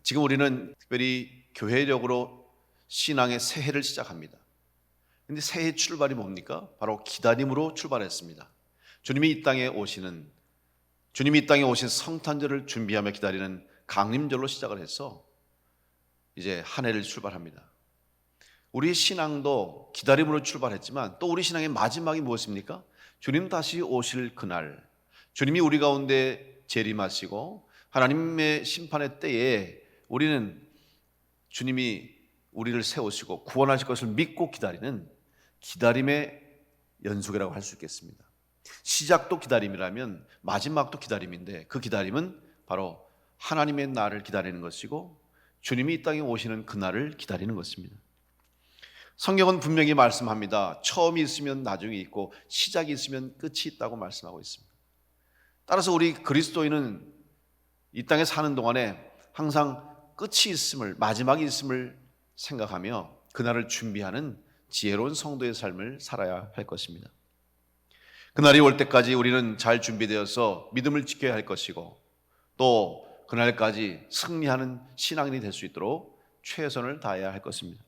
지금 우리는 특별히 교회력으로 신앙의 새해를 시작합니다. 그런데 새해 출발이 뭡니까? 바로 기다림으로 출발했습니다. 주님이 이 땅에 오신 성탄절을 준비하며 기다리는 강림절로 시작을 해서 이제 한 해를 출발합니다. 우리 신앙도 기다림으로 출발했지만 또 우리 신앙의 마지막이 무엇입니까? 주님 다시 오실 그날, 주님이 우리 가운데 재림하시고 하나님의 심판의 때에 우리는 주님이 우리를 세우시고 구원하실 것을 믿고 기다리는 기다림의 연속이라고 할 수 있겠습니다. 시작도 기다림이라면 마지막도 기다림인데, 그 기다림은 바로 하나님의 날을 기다리는 것이고 주님이 이 땅에 오시는 그날을 기다리는 것입니다. 성경은 분명히 말씀합니다. 처음이 있으면 나중이 있고 시작이 있으면 끝이 있다고 말씀하고 있습니다. 따라서 우리 그리스도인은 이 땅에 사는 동안에 항상 끝이 있음을, 마지막이 있음을 생각하며 그날을 준비하는 지혜로운 성도의 삶을 살아야 할 것입니다. 그날이 올 때까지 우리는 잘 준비되어서 믿음을 지켜야 할 것이고, 또 그날까지 승리하는 신앙인이 될 수 있도록 최선을 다해야 할 것입니다.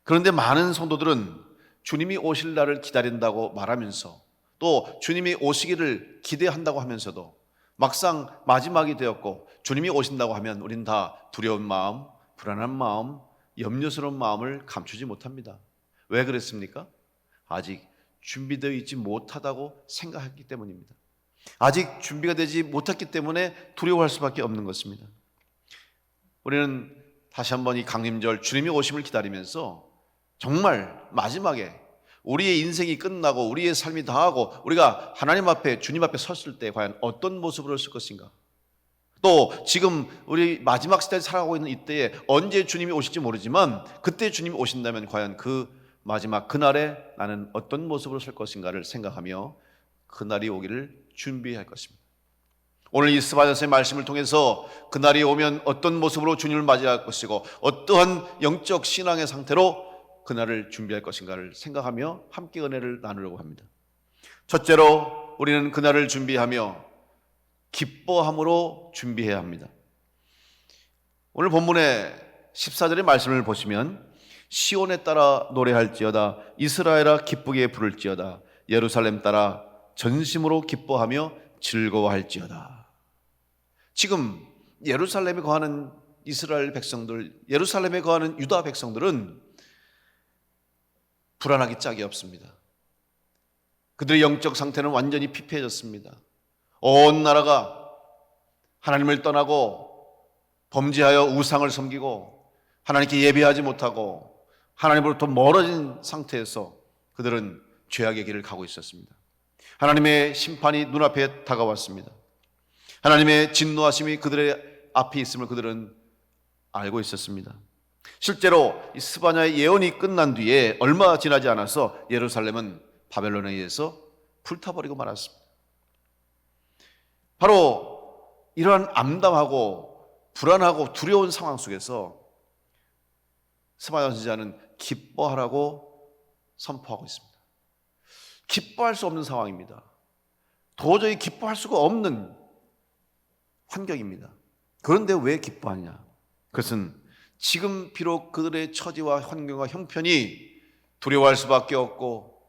그런데 많은 성도들은 주님이 오실 날을 기다린다고 말하면서 또 주님이 오시기를 기대한다고 하면서도 막상 마지막이 되었고 주님이 오신다고 하면 우리는 다 두려운 마음, 불안한 마음, 염려스러운 마음을 감추지 못합니다. 왜 그랬습니까? 아직 준비되어 있지 못하다고 생각했기 때문입니다. 아직 준비가 되지 못했기 때문에 두려워할 수밖에 없는 것입니다. 우리는 다시 한번 이 강림절 주님이 오심을 기다리면서 정말 마지막에 우리의 인생이 끝나고 우리의 삶이 다하고 우리가 하나님 앞에, 주님 앞에 섰을 때 과연 어떤 모습으로 설 것인가, 또 지금 우리 마지막 시대에 살아가고 있는 이때에 언제 주님이 오실지 모르지만 그때 주님이 오신다면 과연 그 마지막 그날에 나는 어떤 모습으로 설 것인가를 생각하며 그날이 오기를 준비할 것입니다. 오늘 이 스바냐서의 말씀을 통해서 그날이 오면 어떤 모습으로 주님을 맞이할 것이고 어떠한 영적 신앙의 상태로 그날을 준비할 것인가를 생각하며 함께 은혜를 나누려고 합니다. 첫째로 우리는 그날을 준비하며 기뻐함으로 준비해야 합니다. 오늘 본문의 14절의 말씀을 보시면 시온에 따라 노래할지어다, 이스라엘아 기쁘게 부를지어다, 예루살렘 따라 전심으로 기뻐하며 즐거워할지어다. 지금 예루살렘에 거하는 이스라엘 백성들, 예루살렘에 거하는 유다 백성들은 불안하기 짝이 없습니다. 그들의 영적 상태는 완전히 피폐해졌습니다. 온 나라가 하나님을 떠나고 범죄하여 우상을 섬기고 하나님께 예배하지 못하고 하나님으로부터 멀어진 상태에서 그들은 죄악의 길을 가고 있었습니다. 하나님의 심판이 눈앞에 다가왔습니다. 하나님의 진노하심이 그들의 앞에 있음을 그들은 알고 있었습니다. 실제로 이 스바냐의 예언이 끝난 뒤에 얼마 지나지 않아서 예루살렘은 바벨론에 의해서 불타버리고 말았습니다. 바로 이러한 암담하고 불안하고 두려운 상황 속에서 스바냐 선지자는 기뻐하라고 선포하고 있습니다. 기뻐할 수 없는 상황입니다. 도저히 기뻐할 수가 없는 환경입니다. 그런데 왜 기뻐하냐? 그것은 지금 비록 그들의 처지와 환경과 형편이 두려워할 수밖에 없고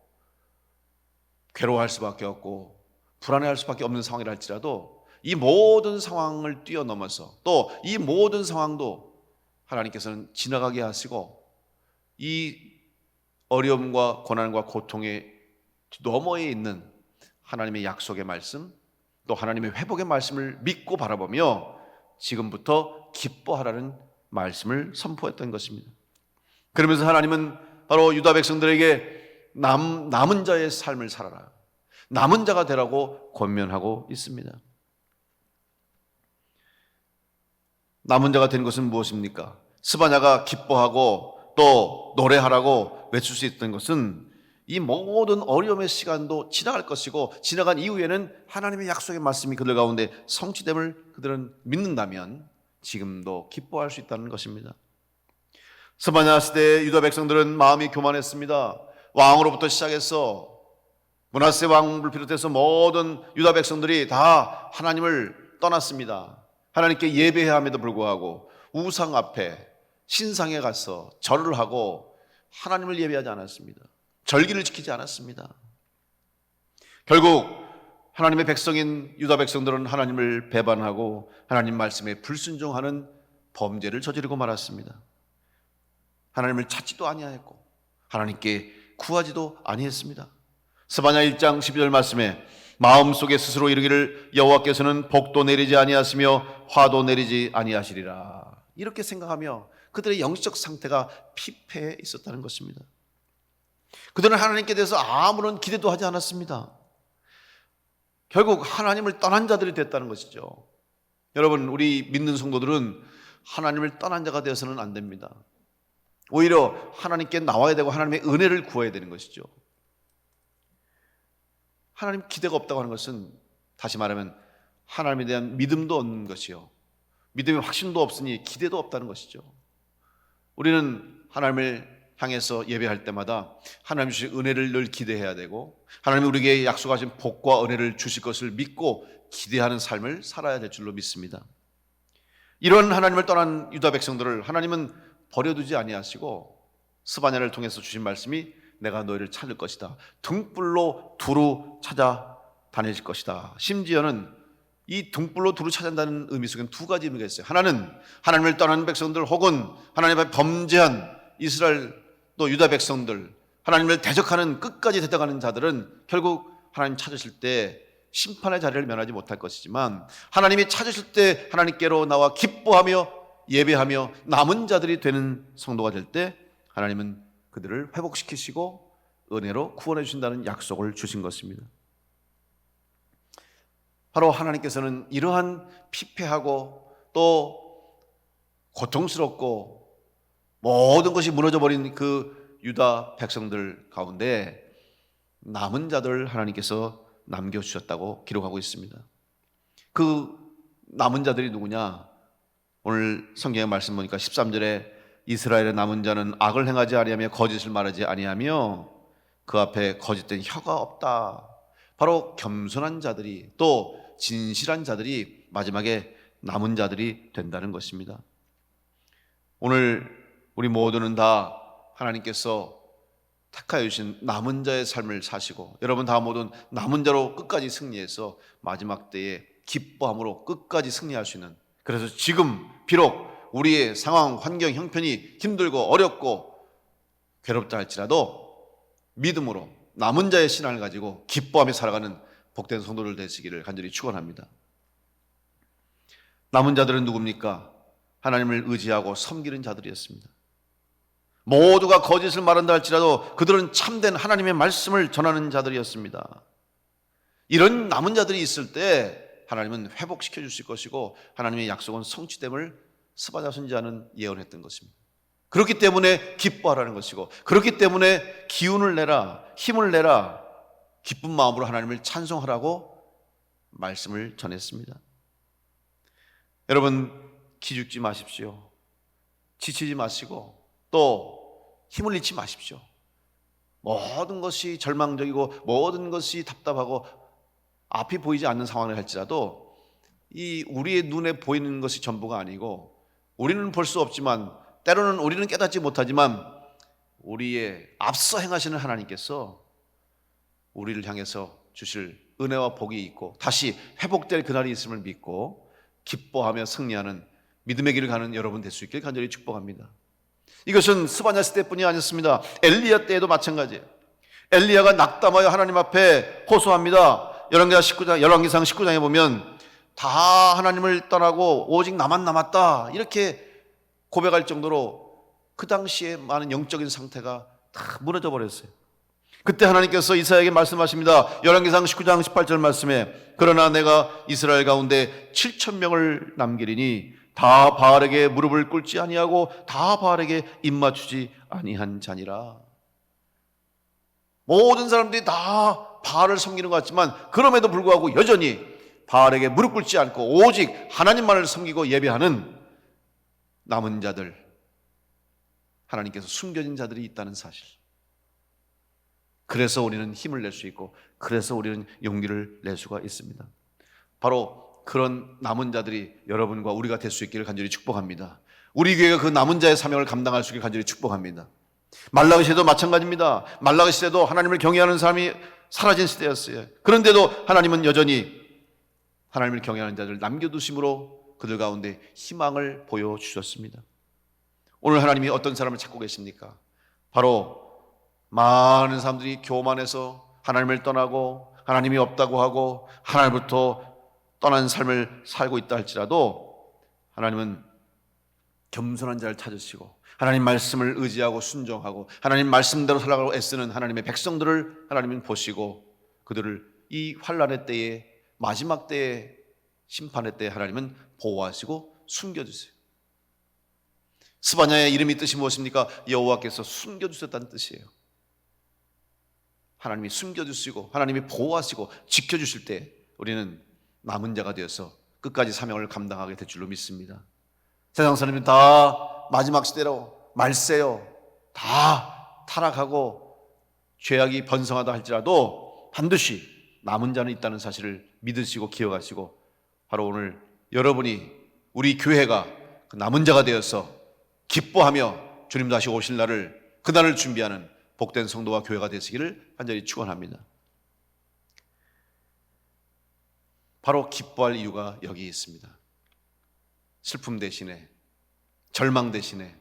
괴로워할 수밖에 없고 불안해할 수밖에 없는 상황이라 할지라도 이 모든 상황을 뛰어넘어서 또 이 모든 상황도 하나님께서는 지나가게 하시고 이 어려움과 고난과 고통의 너머에 있는 하나님의 약속의 말씀, 또 하나님의 회복의 말씀을 믿고 바라보며 지금부터 기뻐하라는 말씀을 선포했던 것입니다. 그러면서 하나님은 바로 유다 백성들에게 남은 자의 삶을 살아라, 남은 자가 되라고 권면하고 있습니다. 남은 자가 된 것은 무엇입니까? 스바냐가 기뻐하고 또 노래하라고 외칠 수 있던 것은 이 모든 어려움의 시간도 지나갈 것이고 지나간 이후에는 하나님의 약속의 말씀이 그들 가운데 성취됨을 그들은 믿는다면 지금도 기뻐할 수 있다는 것입니다. 스바냐 시대의 유다 백성들은 마음이 교만했습니다. 왕으로부터 시작해서 므낫세 왕을 비롯해서 모든 유다 백성들이 다 하나님을 떠났습니다. 하나님께 예배해야 함에도 불구하고 우상 앞에 신상에 가서 절을 하고 하나님을 예배하지 않았습니다. 절기를 지키지 않았습니다. 결국 하나님의 백성인 유다 백성들은 하나님을 배반하고 하나님 말씀에 불순종하는 범죄를 저지르고 말았습니다. 하나님을 찾지도 아니하였고 하나님께 구하지도 아니했습니다. 스바냐 1장 12절 말씀에 마음속에 스스로 이르기를 여호와께서는 복도 내리지 아니하시며 화도 내리지 아니하시리라, 이렇게 생각하며 그들의 영적 상태가 피폐해 있었다는 것입니다. 그들은 하나님께 대해서 아무런 기대도 하지 않았습니다. 결국 하나님을 떠난 자들이 됐다는 것이죠. 여러분, 우리 믿는 성도들은 하나님을 떠난 자가 되어서는 안 됩니다. 오히려 하나님께 나와야 되고 하나님의 은혜를 구해야 되는 것이죠. 하나님 기대가 없다고 하는 것은 다시 말하면 하나님에 대한 믿음도 없는 것이요, 믿음의 확신도 없으니 기대도 없다는 것이죠. 우리는 하나님을 향해서 예배할 때마다 하나님 주실 은혜를 늘 기대해야 되고 하나님이 우리에게 약속하신 복과 은혜를 주실 것을 믿고 기대하는 삶을 살아야 될 줄로 믿습니다. 이런 하나님을 떠난 유다 백성들을 하나님은 버려두지 아니하시고 스바냐를 통해서 주신 말씀이 내가 너희를 찾을 것이다, 등불로 두루 찾아다닐 것이다. 심지어는 이 등불로 두루 찾아다니는 의미 속에는 두 가지 의미가 있어요. 하나는 하나님을 떠난 백성들 혹은 하나님 앞에 범죄한 이스라엘 또 유다 백성들, 하나님을 대적하는 끝까지 대적하는 자들은 결국 하나님 찾으실 때 심판의 자리를 면하지 못할 것이지만 하나님이 찾으실 때 하나님께로 나와 기뻐하며 예배하며 남은 자들이 되는 성도가 될 때 하나님은 그들을 회복시키시고 은혜로 구원해 주신다는 약속을 주신 것입니다. 바로 하나님께서는 이러한 피폐하고 또 고통스럽고 모든 것이 무너져버린 그 유다 백성들 가운데 남은 자들 하나님께서 남겨주셨다고 기록하고 있습니다. 그 남은 자들이 누구냐? 오늘 성경의 말씀 보니까 13절에 이스라엘의 남은 자는 악을 행하지 아니하며 거짓을 말하지 아니하며 그 앞에 거짓된 혀가 없다. 바로 겸손한 자들이 또 진실한 자들이 마지막에 남은 자들이 된다는 것입니다. 오늘 우리 모두는 다 하나님께서 택하여 주신 남은 자의 삶을 사시고 여러분 다 모두 남은 자로 끝까지 승리해서 마지막 때에 기뻐함으로 끝까지 승리할 수 있는, 그래서 지금 비록 우리의 상황, 환경, 형편이 힘들고 어렵고 괴롭다 할지라도 믿음으로 남은 자의 신앙을 가지고 기뻐하며 살아가는 복된 성도들 되시기를 간절히 축원합니다. 남은 자들은 누굽니까? 하나님을 의지하고 섬기는 자들이었습니다. 모두가 거짓을 말한다 할지라도 그들은 참된 하나님의 말씀을 전하는 자들이었습니다. 이런 남은 자들이 있을 때 하나님은 회복시켜 주실 것이고 하나님의 약속은 성취됨을 스바냐 선지자는 예언했던 것입니다. 그렇기 때문에 기뻐하라는 것이고 그렇기 때문에 기운을 내라, 힘을 내라, 기쁜 마음으로 하나님을 찬송하라고 말씀을 전했습니다. 여러분, 기죽지 마십시오. 지치지 마시고 또 힘을 잃지 마십시오. 모든 것이 절망적이고 모든 것이 답답하고 앞이 보이지 않는 상황을 할지라도 이 우리의 눈에 보이는 것이 전부가 아니고 우리는 볼 수 없지만 때로는 우리는 깨닫지 못하지만 우리의 앞서 행하시는 하나님께서 우리를 향해서 주실 은혜와 복이 있고 다시 회복될 그날이 있음을 믿고 기뻐하며 승리하는 믿음의 길을 가는 여러분 될 수 있길 간절히 축복합니다. 이것은 스바냐 시대뿐이 아니었습니다. 엘리야 때에도 마찬가지예요. 엘리야가 낙담하여 하나님 앞에 호소합니다. 열왕기상 19장에 보면 다 하나님을 떠나고 오직 나만 남았다 이렇게 고백할 정도로 그 당시에 많은 영적인 상태가 다 무너져 버렸어요. 그때 하나님께서 이사야에게 말씀하십니다. 열왕기상 19장 18절 말씀에 그러나 내가 이스라엘 가운데 7,000명을 남기리니 다 바알에게 무릎을 꿇지 아니하고 다 바알에게 입맞추지 아니한 자니라. 모든 사람들이 다 바알을 섬기는 것 같지만 그럼에도 불구하고 여전히 바알에게 무릎 꿇지 않고 오직 하나님만을 섬기고 예배하는 남은 자들, 하나님께서 숨겨진 자들이 있다는 사실. 그래서 우리는 힘을 낼 수 있고 그래서 우리는 용기를 낼 수가 있습니다. 바로 그런 남은 자들이 여러분과 우리가 될 수 있기를 간절히 축복합니다. 우리 교회가 그 남은 자의 사명을 감당할 수 있기를 간절히 축복합니다. 말라기 시대도 마찬가지입니다. 말라기 시대도 하나님을 경외하는 사람이 사라진 시대였어요. 그런데도 하나님은 여전히 하나님을 경외하는 자들을 남겨두심으로 그들 가운데 희망을 보여주셨습니다. 오늘 하나님이 어떤 사람을 찾고 계십니까? 바로 많은 사람들이 교만해서 하나님을 떠나고 하나님이 없다고 하고 하나님부터 떠난 삶을 살고 있다 할지라도 하나님은 겸손한 자를 찾으시고 하나님 말씀을 의지하고 순종하고 하나님 말씀대로 살아가고 애쓰는 하나님의 백성들을 하나님은 보시고 그들을 이 환난의 때에 마지막 때에 심판의 때에 하나님은 보호하시고 숨겨주세요. 스바냐의 이름이 뜻이 무엇입니까? 여호와께서 숨겨주셨다는 뜻이에요. 하나님이 숨겨주시고 하나님이 보호하시고 지켜주실 때 우리는 남은 자가 되어서 끝까지 사명을 감당하게 될 줄로 믿습니다. 세상 사람들이 다 마지막 시대로 말세요. 다 타락하고 죄악이 번성하다 할지라도 반드시 남은 자는 있다는 사실을 믿으시고 기억하시고 바로 오늘 여러분이 우리 교회가 그 남은 자가 되어서 기뻐하며 주님 다시 오실 날을 그날을 준비하는 복된 성도와 교회가 되시기를 간절히 축원합니다. 바로 기뻐할 이유가 여기 있습니다. 슬픔 대신에 절망 대신에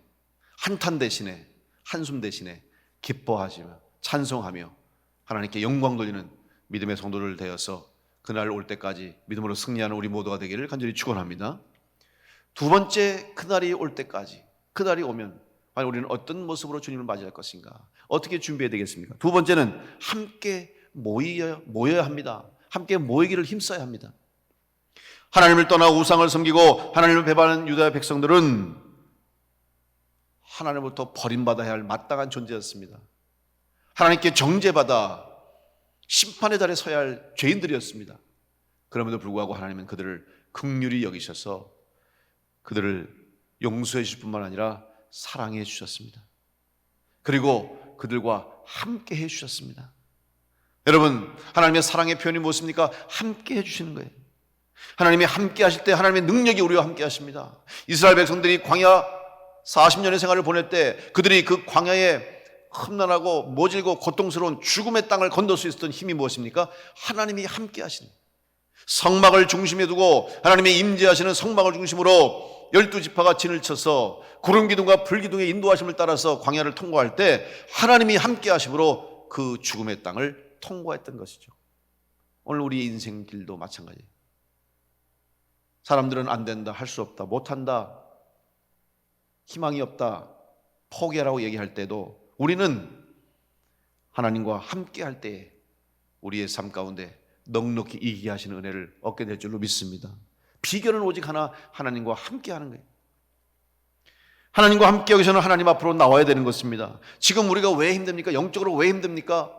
한탄 대신에 한숨 대신에 기뻐하시며 찬송하며 하나님께 영광 돌리는 믿음의 성도를 되어서 그날 올 때까지 믿음으로 승리하는 우리 모두가 되기를 간절히 축원합니다. 두 번째, 그날이 올 때까지, 그날이 오면 과연 우리는 어떤 모습으로 주님을 맞이할 것인가? 어떻게 준비해야 되겠습니까? 두 번째는 함께 모여야 합니다. 함께 모이기를 힘써야 합니다. 하나님을 떠나 우상을 섬기고 하나님을 배반하는 유다의 백성들은 하나님으로부터 버림받아야 할 마땅한 존재였습니다. 하나님께 정죄받아 심판의 자리에 서야 할 죄인들이었습니다. 그럼에도 불구하고 하나님은 그들을 긍휼히 여기셔서 그들을 용서해 주실 뿐만 아니라 사랑해 주셨습니다. 그리고 그들과 함께 해 주셨습니다. 여러분, 하나님의 사랑의 표현이 무엇입니까? 함께 해 주시는 거예요. 하나님이 함께 하실 때 하나님의 능력이 우리와 함께 하십니다. 이스라엘 백성들이 광야 40년의 생활을 보낼 때 그들이 그 광야에 험난하고 모질고 고통스러운 죽음의 땅을 건널 수 있었던 힘이 무엇입니까? 하나님이 함께 하시는, 성막을 중심에 두고 하나님의 임재하시는 성막을 중심으로 12지파가 진을 쳐서 구름 기둥과 불 기둥의 인도하심을 따라서 광야를 통과할 때 하나님이 함께 하심으로 그 죽음의 땅을 통과했던 것이죠. 오늘 우리의 인생길도 마찬가지예요. 사람들은 안 된다, 할 수 없다, 못한다, 희망이 없다, 포기하라고 얘기할 때도 우리는 하나님과 함께 할 때 우리의 삶 가운데 넉넉히 이기게 하시는 은혜를 얻게 될 줄로 믿습니다. 비결은 오직 하나, 하나님과 함께 하는 거예요. 하나님과 함께 하기 위해서는 하나님 앞으로 나와야 되는 것입니다. 지금 우리가 왜 힘듭니까? 영적으로 왜 힘듭니까?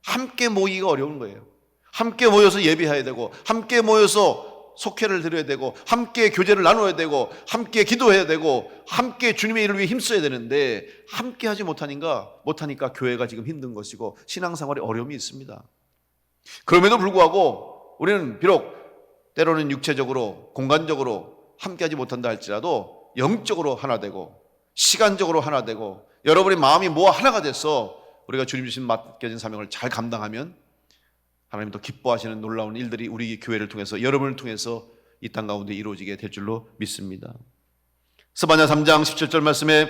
함께 모이기가 어려운 거예요. 함께 모여서 예배해야 되고 함께 모여서 속회를 드려야 되고 함께 교제를 나눠야 되고 함께 기도해야 되고 함께 주님의 일을 위해 힘써야 되는데 함께 하지 못하니까 교회가 지금 힘든 것이고 신앙생활에 어려움이 있습니다. 그럼에도 불구하고 우리는 비록 때로는 육체적으로 공간적으로 함께 하지 못한다 할지라도 영적으로 하나 되고 시간적으로 하나 되고 여러분의 마음이 모아 하나가 돼서 우리가 주님 주신 맡겨진 사명을 잘 감당하면 하나님도 기뻐하시는 놀라운 일들이 우리 교회를 통해서 여러분을 통해서 이 땅 가운데 이루어지게 될 줄로 믿습니다. 스바냐 3장 17절 말씀에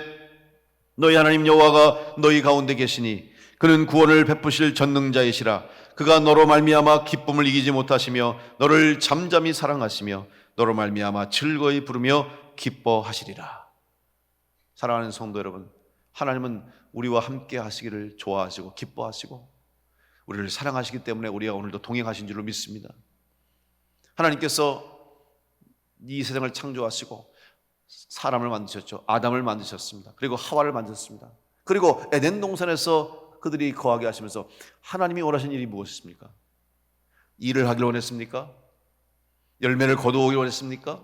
너희 하나님 여호와가 너희 가운데 계시니 그는 구원을 베푸실 전능자이시라. 그가 너로 말미암아 기쁨을 이기지 못하시며 너를 잠잠히 사랑하시며 너로 말미암아 즐거이 부르며 기뻐하시리라. 사랑하는 성도 여러분, 하나님은 우리와 함께 하시기를 좋아하시고 기뻐하시고 우리를 사랑하시기 때문에 우리가 오늘도 동행하신 줄로 믿습니다. 하나님께서 이 세상을 창조하시고 사람을 만드셨죠. 아담을 만드셨습니다. 그리고 하와를 만드셨습니다. 그리고 에덴 동산에서 그들이 거하게 하시면서 하나님이 원하신 일이 무엇입니까? 일을 하기를 원했습니까? 열매를 거두오기를 원했습니까?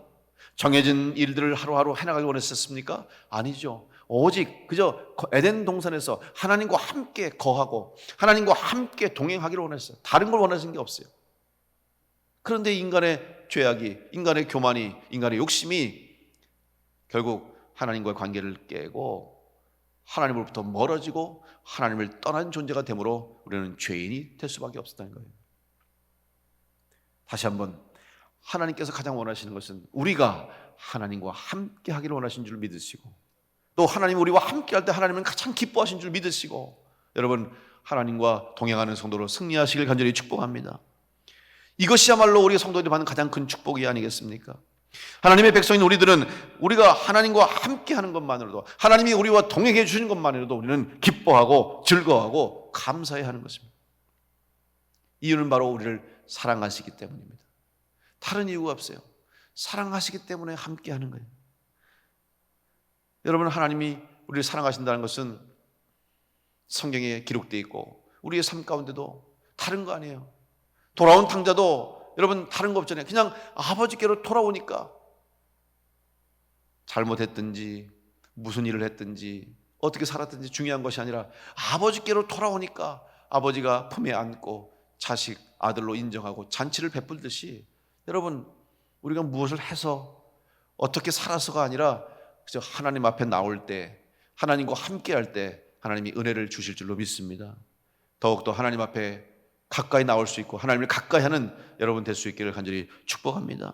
정해진 일들을 하루하루 해나가길 원했습니까? 아니죠. 오직 그저 에덴 동산에서 하나님과 함께 거하고 하나님과 함께 동행하기를 원했어요. 다른 걸 원하신 게 없어요. 그런데 인간의 죄악이, 인간의 교만이, 인간의 욕심이 결국 하나님과의 관계를 깨고 하나님으로부터 멀어지고 하나님을 떠난 존재가 되므로 우리는 죄인이 될 수밖에 없었다는 거예요. 다시 한번, 하나님께서 가장 원하시는 것은 우리가 하나님과 함께 하기를 원하신 줄 믿으시고, 또 하나님 우리와 함께 할 때 하나님은 가장 기뻐하신 줄 믿으시고, 여러분 하나님과 동행하는 성도로 승리하시길 간절히 축복합니다. 이것이야말로 우리 성도들이 받는 가장 큰 축복이 아니겠습니까? 하나님의 백성인 우리들은 우리가 하나님과 함께 하는 것만으로도, 하나님이 우리와 동행해 주시는 것만으로도 우리는 기뻐하고 즐거워하고 감사해야 하는 것입니다. 이유는 바로 우리를 사랑하시기 때문입니다. 다른 이유가 없어요. 사랑하시기 때문에 함께 하는 거예요. 여러분, 하나님이 우리를 사랑하신다는 것은 성경에 기록되어 있고 우리의 삶 가운데도 다른 거 아니에요. 돌아온 탕자도 여러분 다른 거 없잖아요. 그냥 아버지께로 돌아오니까, 잘못했든지 무슨 일을 했든지 어떻게 살았든지 중요한 것이 아니라 아버지께로 돌아오니까 아버지가 품에 안고 자식, 아들로 인정하고 잔치를 베풀듯이, 여러분 우리가 무엇을 해서 어떻게 살아서가 아니라 그저 하나님 앞에 나올 때, 하나님과 함께 할 때 하나님이 은혜를 주실 줄로 믿습니다. 더욱더 하나님 앞에 가까이 나올 수 있고 하나님을 가까이 하는 여러분 될 수 있기를 간절히 축복합니다.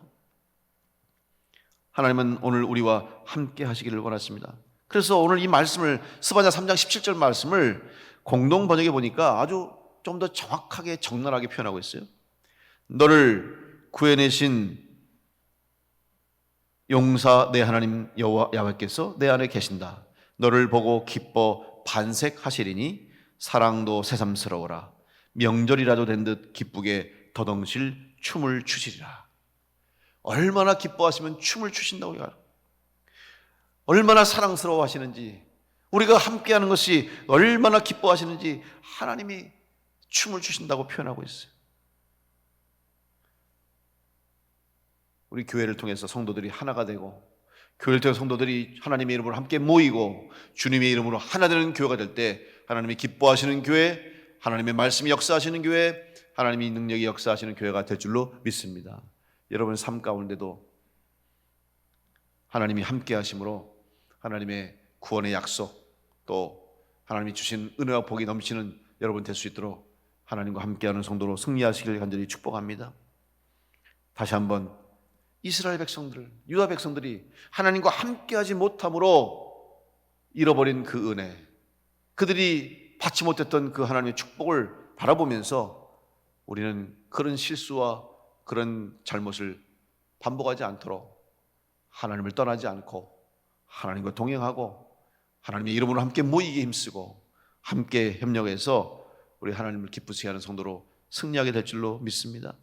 하나님은 오늘 우리와 함께 하시기를 원하십니다. 그래서 오늘 이 말씀을, 스바냐 3장 17절 말씀을 공동 번역해 보니까 아주 좀 더 정확하게 적나라하게 표현하고 있어요. 너를 구해내신 용사 내 하나님 야훼께서 내 안에 계신다. 너를 보고 기뻐 반색하시리니 사랑도 새삼스러워라. 명절이라도 된 듯 기쁘게 더덩실 춤을 추시리라. 얼마나 기뻐하시면 춤을 추신다고 해요. 얼마나 사랑스러워 하시는지, 우리가 함께하는 것이 얼마나 기뻐하시는지 하나님이 춤을 추신다고 표현하고 있어요. 우리 교회를 통해서 성도들이 하나가 되고, 교회를 통해서 성도들이 하나님의 이름으로 함께 모이고 주님의 이름으로 하나 되는 교회가 될 때 하나님이 기뻐하시는 교회, 하나님의 말씀이 역사하시는 교회, 하나님의 능력이 역사하시는 교회가 될 줄로 믿습니다. 여러분의 삶 가운데도 하나님이 함께 하심으로 하나님의 구원의 약속, 또 하나님이 주신 은혜와 복이 넘치는 여러분 될 수 있도록 하나님과 함께하는 성도로 승리하시길 간절히 축복합니다. 다시 한번, 이스라엘 백성들, 유다 백성들이 하나님과 함께하지 못함으로 잃어버린 그 은혜, 그들이 받지 못했던 그 하나님의 축복을 바라보면서 우리는 그런 실수와 그런 잘못을 반복하지 않도록 하나님을 떠나지 않고 하나님과 동행하고 하나님의 이름으로 함께 모이게 힘쓰고 함께 협력해서 우리 하나님을 기쁘시게 하는 성도로 승리하게 될 줄로 믿습니다.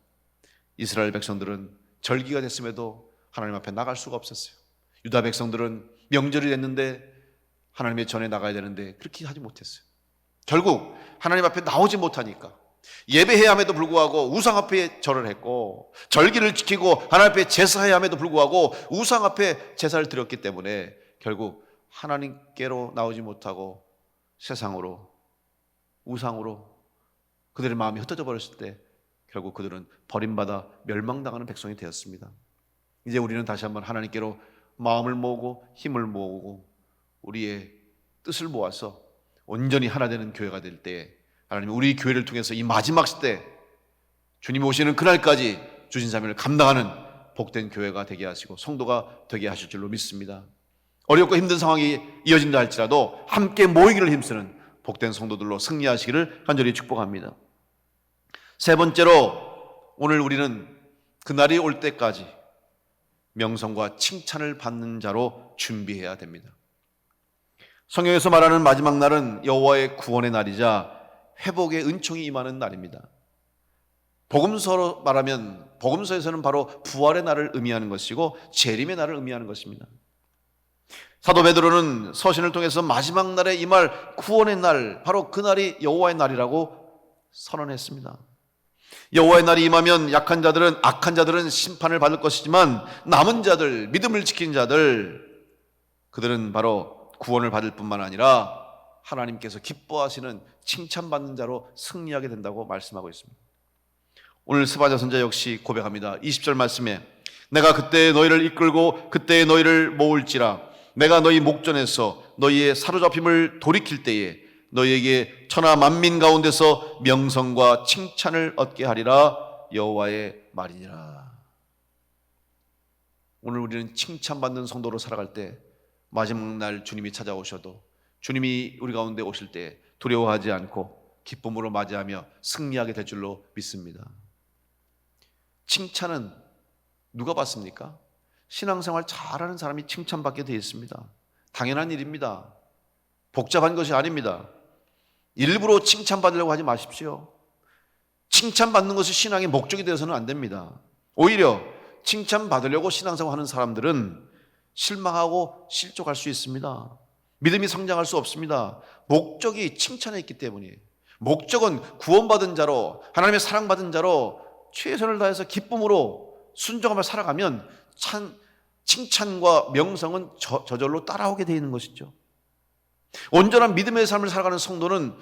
이스라엘 백성들은 절기가 됐음에도 하나님 앞에 나갈 수가 없었어요. 유다 백성들은 명절이 됐는데 하나님의 전에 나가야 되는데 그렇게 하지 못했어요. 결국 하나님 앞에 나오지 못하니까 예배해야 함에도 불구하고 우상 앞에 절을 했고, 절기를 지키고 하나님 앞에 제사해야 함에도 불구하고 우상 앞에 제사를 드렸기 때문에 결국 하나님께로 나오지 못하고 세상으로, 우상으로 그들의 마음이 흩어져 버렸을 때 결국 그들은 버림받아 멸망당하는 백성이 되었습니다. 이제 우리는 다시 한번 하나님께로 마음을 모으고 힘을 모으고 우리의 뜻을 모아서 온전히 하나 되는 교회가 될 때 하나님이 우리 교회를 통해서 이 마지막 시대, 주님이 오시는 그날까지 주신 사명을 감당하는 복된 교회가 되게 하시고 성도가 되게 하실 줄로 믿습니다. 어렵고 힘든 상황이 이어진다 할지라도 함께 모이기를 힘쓰는 복된 성도들로 승리하시기를 간절히 축복합니다. 세 번째로, 오늘 우리는 그날이 올 때까지 명성과 칭찬을 받는 자로 준비해야 됩니다. 성경에서 말하는 마지막 날은 여호와의 구원의 날이자 회복의 은총이 임하는 날입니다. 복음서로 말하면, 복음서에서는 바로 부활의 날을 의미하는 것이고 재림의 날을 의미하는 것입니다. 사도 베드로는 서신을 통해서 마지막 날에 임할 구원의 날, 바로 그 날이 여호와의 날이라고 선언했습니다. 여호와의 날이 임하면 약한 자들은, 악한 자들은 심판을 받을 것이지만 남은 자들, 믿음을 지킨 자들, 그들은 바로 구원을 받을 뿐만 아니라 하나님께서 기뻐하시는 칭찬받는 자로 승리하게 된다고 말씀하고 있습니다. 오늘 스바냐 선자 역시 고백합니다. 20절 말씀에 내가 그때 너희를 이끌고 그때 너희를 모을지라 내가 너희 목전에서 너희의 사로잡힘을 돌이킬 때에 너희에게 천하 만민 가운데서 명성과 칭찬을 얻게 하리라 여호와의 말이니라. 오늘 우리는 칭찬받는 성도로 살아갈 때 마지막 날 주님이 찾아오셔도 주님이 우리 가운데 오실 때 두려워하지 않고 기쁨으로 맞이하며 승리하게 될 줄로 믿습니다. 칭찬은 누가 받습니까? 신앙생활 잘하는 사람이 칭찬받게 되어 있습니다. 당연한 일입니다. 복잡한 것이 아닙니다. 일부러 칭찬받으려고 하지 마십시오. 칭찬받는 것이 신앙의 목적이 되어서는 안 됩니다. 오히려 칭찬받으려고 신앙생활 하는 사람들은 실망하고 실족할 수 있습니다. 믿음이 성장할 수 없습니다. 목적이 칭찬에 있기 때문이에요. 목적은 구원받은 자로 하나님의 사랑받은 자로 최선을 다해서 기쁨으로 순종하며 살아가면 칭찬과 명성은 저절로 따라오게 되어 있는 것이죠. 온전한 믿음의 삶을 살아가는 성도는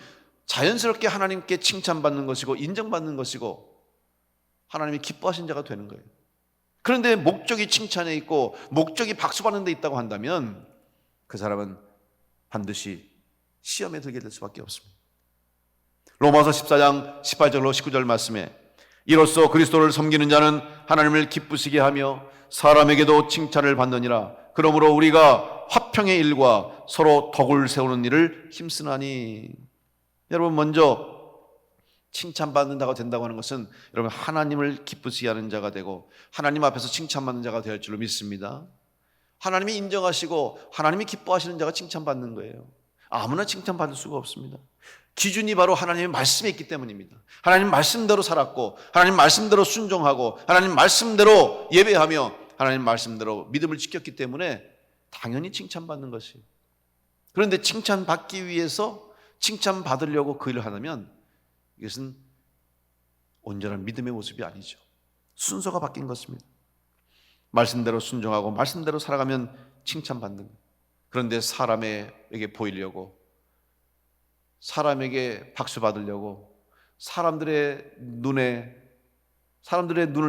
자연스럽게 하나님께 칭찬받는 것이고 인정받는 것이고 하나님이 기뻐하신 자가 되는 거예요. 그런데 목적이 칭찬에 있고 목적이 박수받는 데 있다고 한다면 그 사람은 반드시 시험에 들게 될 수밖에 없습니다. 로마서 14장 18절로 19절 말씀에 이로써 그리스도를 섬기는 자는 하나님을 기쁘시게 하며 사람에게도 칭찬을 받느니라. 그러므로 우리가 화평의 일과 서로 덕을 세우는 일을 힘쓰나니. 여러분, 먼저 칭찬받는다고 된다고 하는 것은 여러분 하나님을 기쁘시게 하는 자가 되고 하나님 앞에서 칭찬받는 자가 될 줄로 믿습니다. 하나님이 인정하시고 하나님이 기뻐하시는 자가 칭찬받는 거예요. 아무나 칭찬받을 수가 없습니다. 기준이 바로 하나님의 말씀에 있기 때문입니다. 하나님 말씀대로 살았고 하나님 말씀대로 순종하고 하나님 말씀대로 예배하며 하나님 말씀대로 믿음을 지켰기 때문에 당연히 칭찬받는 것이에요. 그런데 칭찬받기 위해서 칭찬받으려고 그 일을 하려면 이것은 온전한 믿음의 모습이 아니죠. 순서가 바뀐 것입니다. 말씀대로 순종하고 말씀대로 살아가면 칭찬받는 거예요. 그런데 사람에게 보이려고 사람에게 박수 받으려고 사람들의 눈을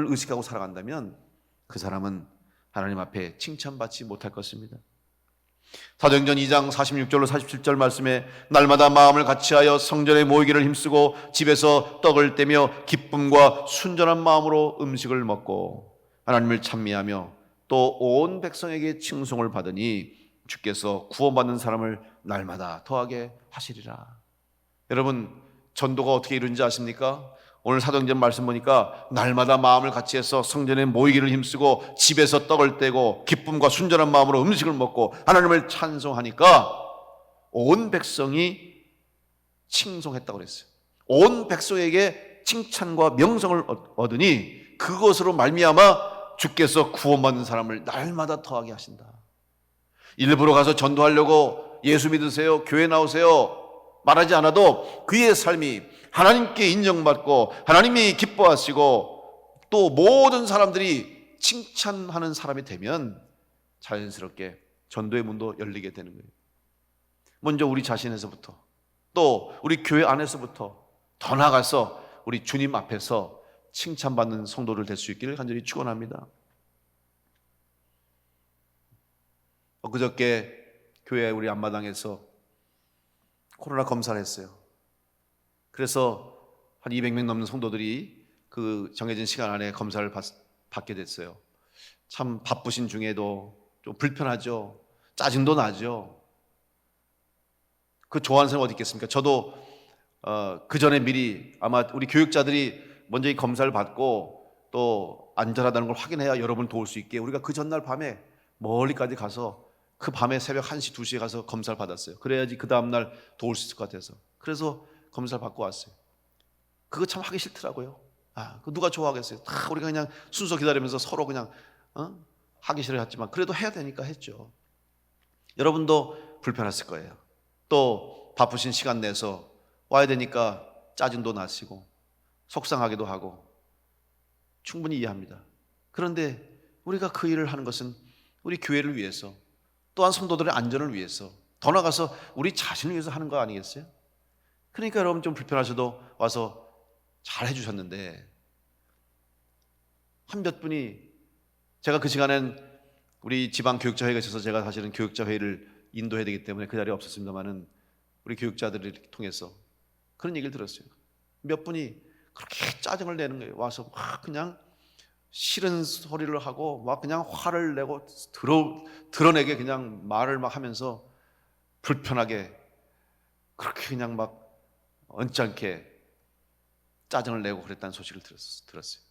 의식하고 살아간다면 그 사람은 하나님 앞에 칭찬받지 못할 것입니다. 사도행전 2장 46절로 47절 말씀에 날마다 마음을 같이하여 성전에 모이기를 힘쓰고 집에서 떡을 떼며 기쁨과 순전한 마음으로 음식을 먹고 하나님을 찬미하며 또 온 백성에게 칭송을 받으니 주께서 구원받는 사람을 날마다 더하게 하시리라. 여러분, 전도가 어떻게 이루어진지 아십니까? 오늘 사도행전 말씀 보니까 날마다 마음을 같이해서 성전에 모이기를 힘쓰고 집에서 떡을 떼고 기쁨과 순전한 마음으로 음식을 먹고 하나님을 찬송하니까 온 백성이 칭송했다고 그랬어요. 온 백성에게 칭찬과 명성을 얻으니 그것으로 말미암아 주께서 구원받는 사람을 날마다 더하게 하신다. 일부러 가서 전도하려고 예수 믿으세요, 교회 나오세요 말하지 않아도 그의 삶이 하나님께 인정받고 하나님이 기뻐하시고 또 모든 사람들이 칭찬하는 사람이 되면 자연스럽게 전도의 문도 열리게 되는 거예요. 먼저 우리 자신에서부터 또 우리 교회 안에서부터 더 나아가서 우리 주님 앞에서 칭찬받는 성도를 될 수 있기를 간절히 축원합니다. 그저께 교회 우리 앞마당에서 코로나 검사를 했어요. 그래서 한 200명 넘는 성도들이 그 정해진 시간 안에 검사를 받게 됐어요. 참 바쁘신 중에도 좀 불편하죠. 짜증도 나죠. 그 좋아하는 사람 어디 있겠습니까? 저도 그 전에 미리 아마 우리 교육자들이 먼저 이 검사를 받고 또 안전하다는 걸 확인해야 여러분을 도울 수 있게 우리가 그 전날 밤에 멀리까지 가서 그 밤에 새벽 1시, 2시에 가서 검사를 받았어요. 그래야지 그 다음날 도울 수 있을 것 같아서. 그래서 검사를 받고 왔어요. 그거 참 하기 싫더라고요. 그 누가 좋아하겠어요. 다 우리가 그냥 순서 기다리면서 서로 그냥 하기 싫어 했지만 그래도 해야 되니까 했죠. 여러분도 불편했을 거예요. 또 바쁘신 시간 내서 와야 되니까 짜증도 나시고 속상하기도 하고 충분히 이해합니다. 그런데 우리가 그 일을 하는 것은 우리 교회를 위해서 또한 성도들의 안전을 위해서 더 나아가서 우리 자신을 위해서 하는 거 아니겠어요? 그러니까 여러분 좀 불편하셔도 와서 잘 해주셨는데 한 몇 분이, 제가 그 시간엔 우리 지방 교육자 회의가 있어서 제가 사실은 교육자 회의를 인도해야 되기 때문에 그 자리에 없었습니다만은 우리 교육자들을 통해서 그런 얘기를 들었어요. 몇 분이 그렇게 짜증을 내는 거예요. 와서 막 그냥 싫은 소리를 하고 막 그냥 화를 내고 드러내게 그냥 말을 막 하면서 불편하게 그렇게 그냥 막 언짢게 짜증을 내고 그랬다는 소식을 들었어요.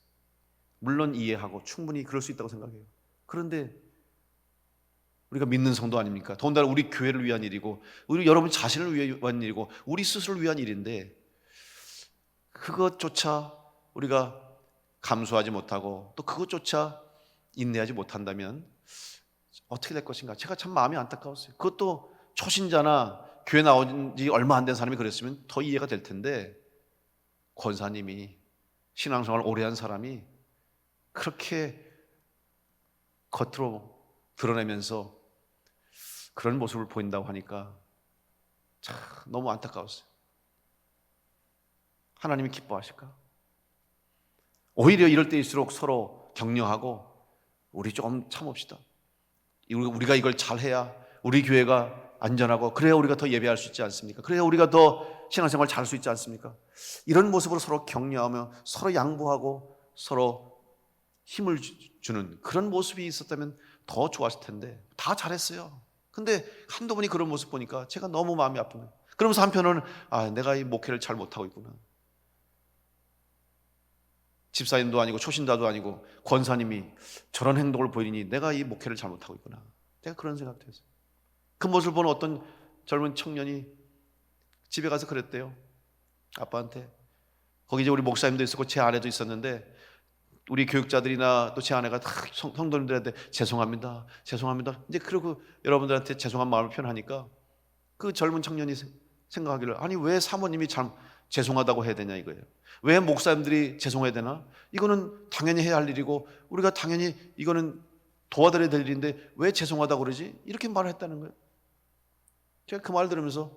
물론 이해하고 충분히 그럴 수 있다고 생각해요. 그런데 우리가 믿는 성도 아닙니까? 더군다나 우리 교회를 위한 일이고 우리 여러분 자신을 위한 일이고 우리 스스로를 위한 일인데 그것조차 우리가 감수하지 못하고 또 그것조차 인내하지 못한다면 어떻게 될 것인가? 제가 참 마음이 안타까웠어요. 그것도 초신자나 교회 나온 지 얼마 안 된 사람이 그랬으면 더 이해가 될 텐데 권사님이 신앙생활 오래 한 사람이 그렇게 겉으로 드러내면서 그런 모습을 보인다고 하니까 참 너무 안타까웠어요. 하나님이 기뻐하실까? 오히려 이럴 때일수록 서로 격려하고 우리 조금 참읍시다. 우리가 이걸 잘해야 우리 교회가 안전하고 그래야 우리가 더 예배할 수 있지 않습니까? 그래야 우리가 더 신앙생활 잘할 수 있지 않습니까? 이런 모습으로 서로 격려하며 서로 양보하고 서로 힘을 주는 그런 모습이 있었다면 더 좋았을 텐데 다 잘했어요. 근데 한두 분이 그런 모습 보니까 제가 너무 마음이 아픈 거예요. 그러면서 한편으로는 내가 이 목회를 잘 못하고 있구나. 집사님도 아니고 초신자도 아니고 권사님이 저런 행동을 보이니 내가 이 목회를 잘못하고 있구나. 제가 그런 생각도 했어요. 그 모습을 보는 어떤 젊은 청년이 집에 가서 그랬대요. 아빠한테. 거기 이제 우리 목사님도 있었고 제 아내도 있었는데 우리 교육자들이나 또 제 아내가 다 성도님들한테 죄송합니다. 이제 그러고 여러분들한테 죄송한 마음을 표현하니까 그 젊은 청년이 생각하기를 아니 왜 사모님이 참 죄송하다고 해야 되냐 이거예요. 왜 목사님들이 죄송해야 되나? 이거는 당연히 해야 할 일이고 우리가 당연히 이거는 도와드려야 될 일인데 왜 죄송하다고 그러지? 이렇게 말을 했다는 거예요. 제가 그 말 들으면서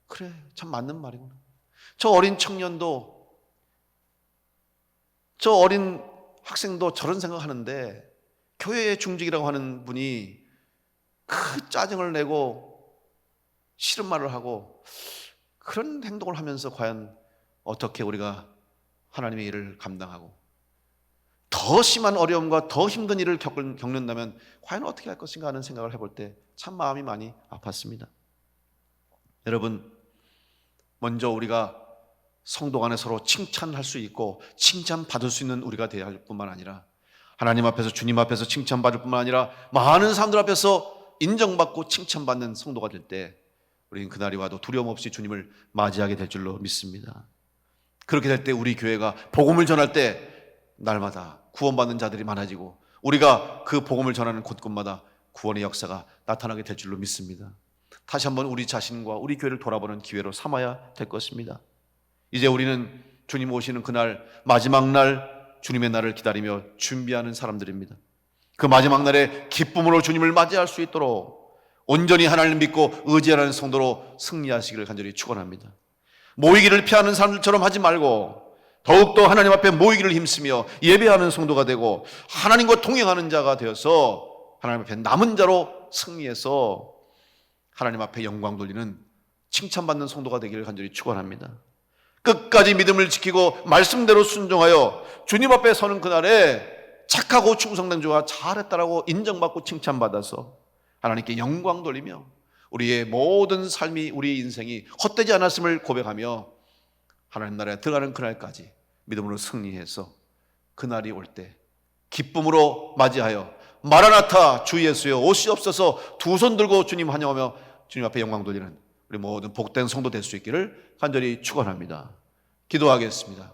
그래 참 맞는 말이구나. 저 어린 청년도 저 어린 학생도 저런 생각하는데 교회의 중직이라고 하는 분이 그 짜증을 내고 싫은 말을 하고 그런 행동을 하면서 과연 어떻게 우리가 하나님의 일을 감당하고 더 심한 어려움과 더 힘든 일을 겪는다면 과연 어떻게 할 것인가 하는 생각을 해볼 때 참 마음이 많이 아팠습니다. 여러분, 먼저 우리가 성도 간에 서로 칭찬할 수 있고 칭찬받을 수 있는 우리가 되어야 할 뿐만 아니라 하나님 앞에서 주님 앞에서 칭찬받을 뿐만 아니라 많은 사람들 앞에서 인정받고 칭찬받는 성도가 될 때 우리는 그날이 와도 두려움 없이 주님을 맞이하게 될 줄로 믿습니다. 그렇게 될 때 우리 교회가 복음을 전할 때 날마다 구원받는 자들이 많아지고 우리가 그 복음을 전하는 곳곳마다 구원의 역사가 나타나게 될 줄로 믿습니다. 다시 한번 우리 자신과 우리 교회를 돌아보는 기회로 삼아야 될 것입니다. 이제 우리는 주님 오시는 그날 마지막 날 주님의 날을 기다리며 준비하는 사람들입니다. 그 마지막 날에 기쁨으로 주님을 맞이할 수 있도록 온전히 하나님을 믿고 의지하는 성도로 승리하시기를 간절히 축원합니다. 모이기를 피하는 사람들처럼 하지 말고 더욱더 하나님 앞에 모이기를 힘쓰며 예배하는 성도가 되고 하나님과 동행하는 자가 되어서 하나님 앞에 남은 자로 승리해서 하나님 앞에 영광 돌리는 칭찬받는 성도가 되기를 간절히 축원합니다. 끝까지 믿음을 지키고 말씀대로 순종하여 주님 앞에 서는 그날에 착하고 충성된 자가 잘했다라고 인정받고 칭찬받아서 하나님께 영광 돌리며 우리의 모든 삶이 우리의 인생이 헛되지 않았음을 고백하며 하나님 나라에 들어가는 그날까지 믿음으로 승리해서 그날이 올 때 기쁨으로 맞이하여 마라나타 주 예수여 오시옵소서 두 손 들고 주님 환영하며 주님 앞에 영광 돌리는 우리 모든 복된 성도 될 수 있기를 간절히 축원합니다. 기도하겠습니다.